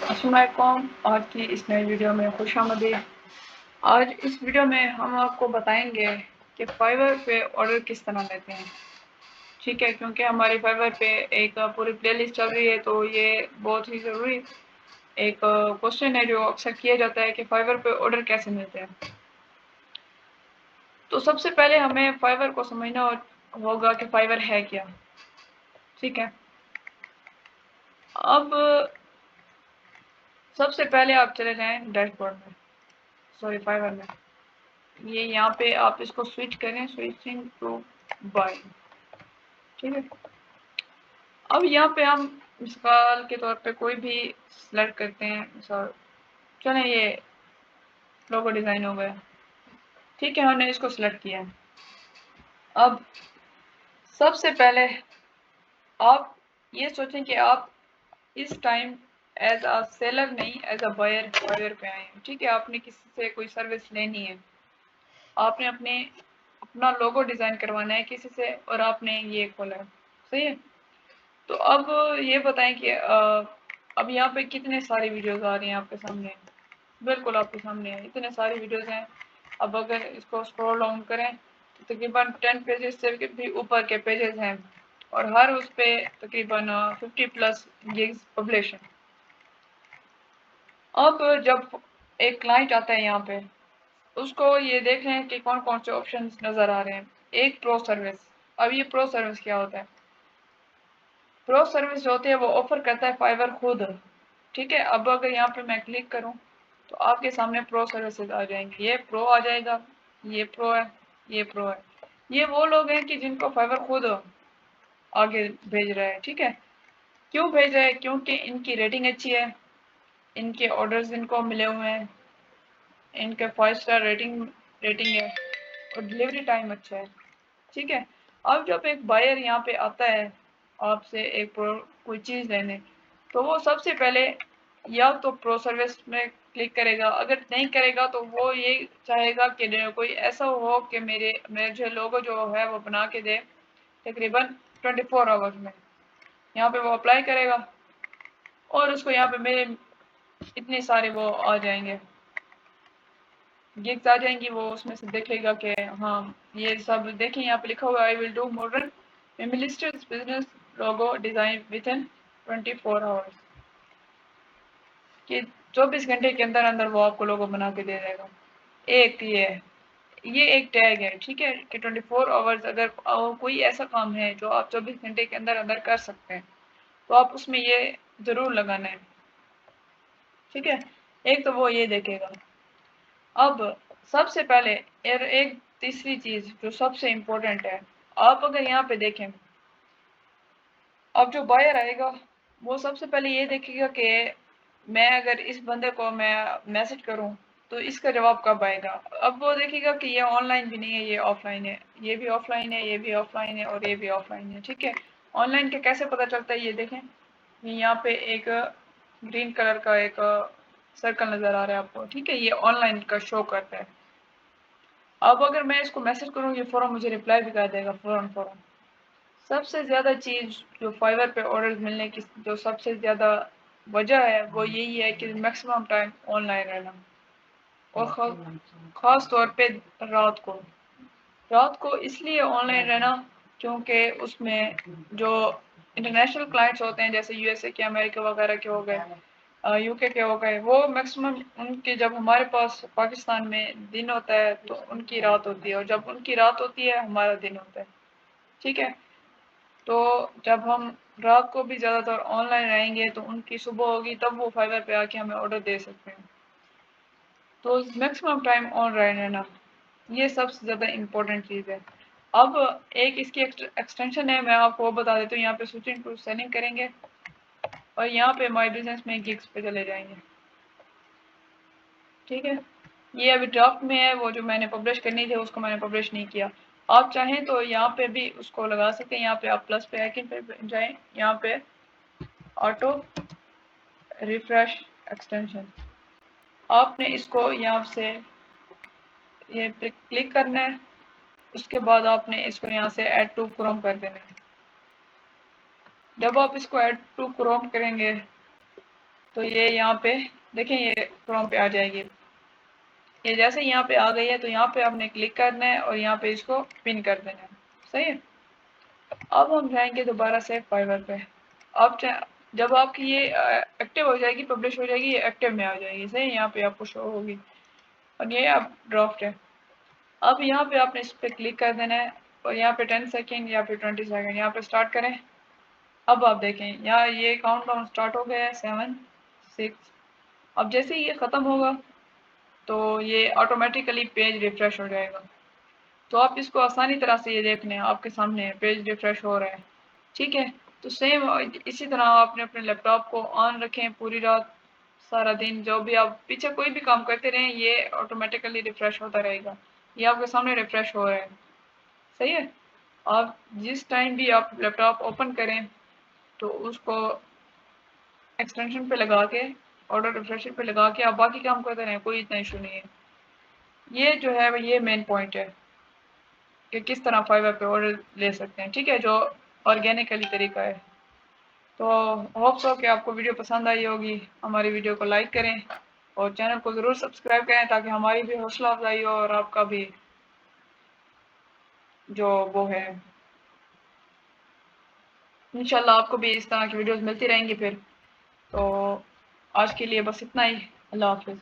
السلام علیکم، آج کی اس نئی ویڈیو میں خوش آمدید۔ آج اس ویڈیو میں ہم آپ کو بتائیں گے کہ فائور پہ آرڈر کس طرح لیتے ہیں، ٹھیک ہے؟ کیونکہ ہماری فائور پہ ایک پوری پلے لسٹ چل رہی ہے، تو یہ بہت ہی ضروری ایک کوشچن ہے جو اکثر کیا جاتا ہے کہ فائور پہ آرڈر کیسے ملتے ہیں۔ تو سب سے پہلے ہمیں فائور کو سمجھنا ہوگا کہ فائور ہے کیا، ٹھیک ہے؟ اب سب سے پہلے آپ چلے جائیں ڈیش بورڈ میں، سوری فائور میں، یہ یہاں پہ آپ اس کو سوئچ کریں، سوئچنگ ٹو بائی، ٹھیک ہے؟ اب یہاں پہ ہم مثال کے طور پہ کوئی بھی سلیکٹ کرتے ہیں، مثال چلیں یہ لوگو ڈیزائن ہو گیا، ٹھیک ہے؟ ہم نے اس کو سلیکٹ کیا۔ اب سب سے پہلے آپ یہ سوچیں کہ آپ اس ٹائم ایز اے سیلر نہیں، ایز اے بائر فائور پہ آئے ہیں، ٹھیک ہے؟ آپ نے کسی سے کوئی سروس لینی ہے، آپ نے اپنا لوگو ڈیزائن کروانا ہے کسی سے، اور آپ نے یہ کھولا ہے، صحیح ہے؟ تو اب یہ بتائیں کہ اب یہاں پہ کتنے ساری ویڈیوز آ رہی ہیں آپ کے سامنے، بالکل آپ کے سامنے ہیں، اتنے ساری ویڈیوز ہیں۔ اب اگر اس کو اسکرول ڈاؤن کریں تو تقریباً 10 پیجز سے بھی اوپر کے پیجز ہیں، اور ہر اس پہ تقریباً 50+ گیگز پبلش ہیں۔ اب جب ایک کلائنٹ آتا ہے یہاں پہ، اس کو یہ دیکھ لیں کہ کون کون سے آپشنز نظر آ رہے ہیں۔ ایک پرو سروس، اب یہ پرو سروس کیا ہوتا ہے؟ پرو سروس جو ہوتی ہے وہ آفر کرتا ہے فائور خود، ٹھیک ہے؟ اب اگر یہاں پہ میں کلک کروں تو آپ کے سامنے پرو سروسز آ جائیں گے، یہ پرو آ جائے گا، یہ پرو ہے، یہ پرو ہے۔ یہ وہ لوگ ہیں کہ جن کو فائور خود آگے بھیج رہا ہے، ٹھیک ہے؟ کیوں بھیج رہا ہے؟ کیونکہ ان کی ریٹنگ اچھی ہے، ان کے آرڈرز ان کو ملے ہوئے ہیں، ان کے 5 اسٹار ریٹنگ ہے، اور ڈلیوری ٹائم اچھا ہے، ٹھیک ہے؟ اب جب ایک بائر یہاں پہ آتا ہے آپ سے ایک کوئی چیز لینے، تو وہ سب سے پہلے یا تو پرو سروس میں کلک کرے گا، اگر نہیں کرے گا تو وہ یہ چاہے گا کہ کوئی ایسا ہو کہ میرے لوگو جو ہے وہ بنا کے دے تقریباً 24 آورز میں۔ یہاں پہ وہ اپلائی کرے گا، اور اس کو یہاں پہ میرے اتنے سارے وہ آ جائیں گے، گگز آ جائیں گی، وہ اس میں سے دیکھے گا کہ ہاں یہ سب دیکھیں یہاں پہ لکھا ہوا I will do modern minimalist business logo design within 24 hours، کہ 24 گھنٹے کے اندر اندر وہ آپ کو لوگو بنا کے دے دے گا۔ ایک یہ ایک ٹیگ ہے، ٹھیک ہے؟ کہ 24 آورز اگر کوئی ایسا کام ہے جو آپ 24 گھنٹے کے اندر اندر کر سکتے ہیں تو آپ اس میں یہ ضرور لگانا ہے، ٹھیک ہے؟ ایک تو وہ یہ دیکھے گا۔ اب سب سے پہلے ایک تیسری چیز جو سب سے امپورٹنٹ ہے، آپ اگر یہاں پہ دیکھیں، اب جو بائر آئے گا وہ سب سے پہلے یہ دیکھے گا کہ میں اگر اس بندے کو میں میسج کروں تو اس کا جواب کب آئے گا۔ اب وہ دیکھے گا کہ یہ آن لائن بھی نہیں ہے، یہ آف لائن ہے، یہ بھی آف لائن ہے، یہ بھی آف لائن ہے، اور یہ بھی آف لائن ہے، ٹھیک ہے؟ آن لائن کے کیسے پتہ چلتا ہے؟ یہ دیکھیں، یہاں پہ ایک گرین کلر کا ایک سرکل نظر آ رہا ہے آپ کو، ٹھیک ہے؟ یہ آن لائن کا شو کرتا ہے۔ اب اگر میں اس کو میسج کروں یہ فوراً مجھے رپلائی بھی کر دے گا، فوراً۔ سب سے زیادہ چیز جو فائور پہ آرڈر ملنے کی جو سب سے زیادہ وجہ ہے وہ یہی ہے کہ میکسیمم ٹائم آن لائن رہنا، اور خاص طور پہ رات کو اس لیے آن لائن رہنا کیونکہ اس میں جو انٹرنیشنل کلائنٹس ہوتے ہیں جیسے USA کے، امریکہ وغیرہ کے ہو گئے، UK کے ہو گئے، وہ میکسیمم ان کے جب ہمارے پاس پاکستان میں دن ہوتا ہے تو ان کی رات ہوتی ہے، اور جب ان کی رات ہوتی ہے ہمارا دن ہوتا ہے، ٹھیک ہے؟ تو جب ہم رات کو بھی زیادہ تر آن لائن رہیں گے تو ان کی صبح ہوگی تب وہ فائور پہ آ کے ہمیں آرڈر دے سکتے ہیں۔ تو میکسیمم ٹائم آن لائن رہنا یہ سب سے زیادہ امپورٹنٹ چیز ہے۔ اب ایک اس کی ایکسٹینشن ہے، میں آپ کو وہ بتا دیتا ہوں۔ یہاں پہ سوئچنگ ٹو سیلنگ کریں گے، اور یہاں پہ مائی بزنس میں گگز پہ چلے جائیں گے، ٹھیک ہے؟ یہ ابھی ڈرافٹ میں ہے، وہ جو میں نے پبلش کرنی تھی اس کو میں نے پبلش نہیں کیا۔ آپ چاہیں تو یہاں پہ بھی اس کو لگا سکتے ہیں، یہاں پہ آپ پلس پہ آئیکن پہ جائیں، یہاں پہ آٹو ریفریش ایکسٹینشن، آپ نے اس کو یہاں سے یہ کلک کرنا ہے، اس کے بعد آپ نے اس کو یہاں سے ایڈ ٹو کروم کر دینا ہے۔ جب آپ اس کو ایڈ ٹو کروم کریں گے تو یہ یہاں پہ دیکھیں یہ کروم پہ آ جائے گی. یہ جیسے یہاں پہ آ گئی ہے تو یہاں پہ آپ نے کلک کرنا ہے اور یہاں پہ اس کو پن کر دینا ہے. صحیح ہے. اب ہم جائیں گے دوبارہ سے فائبر پہ. اب جب آپ کی یہ ایکٹیو ہو جائے گی، پبلش ہو جائے گی، یہ ایکٹیو میں آ جائے گی. صحیح. یہاں پہ آپ کو شو ہوگی اور یہ اب ڈرافٹ ہے. اب یہاں پہ آپ نے اس پہ کلک کر دینا ہے اور یہاں پہ 10 سیکنڈ یا پھر 20 سیکنڈ یہاں پہ سٹارٹ کریں. اب آپ دیکھیں یہاں یہ کاؤنٹ ڈاؤن سٹارٹ ہو گیا ہے 7 6. اب جیسے ہی یہ ختم ہوگا تو یہ آٹومیٹیکلی پیج ریفریش ہو جائے گا. تو آپ اس کو آسانی طرح سے یہ دیکھ لیں، آپ کے سامنے پیج ریفریش ہو رہا ہے. ٹھیک ہے. تو سیم اسی طرح آپ نے اپنے لیپ ٹاپ کو آن رکھیں پوری رات، سارا دن، جو بھی آپ پیچھے کوئی بھی کام کرتے رہیں یہ آٹومیٹیکلی ریفریش ہوتا رہے گا. یہ آپ کے سامنے ریفریش ہو رہا ہے. صحیح ہے. آپ جس ٹائم بھی آپ لیپ ٹاپ اوپن کریں تو اس کو ایکسٹینشن پہ لگا کے، آٹو ریفریشر پہ لگا کے آپ باقی کام کرتے رہیں، کوئی اتنا ایشو نہیں ہے. یہ جو ہے یہ مین پوائنٹ ہے کہ کس طرح فائبر پہ آرڈر لے سکتے ہیں. ٹھیک ہے. جو آرگینکلی طریقہ ہے. تو ہوپ سو کہ آپ کو ویڈیو پسند آئی ہوگی. ہماری ویڈیو کو لائک کریں اور چینل کو ضرور سبسکرائب کریں تاکہ ہماری بھی حوصلہ افزائی ہو اور آپ کا بھی جو وہ ہے. انشاءاللہ آپ کو بھی اس طرح کی ویڈیوز ملتی رہیں گی. پھر تو آج کے لیے بس اتنا ہی. اللہ حافظ.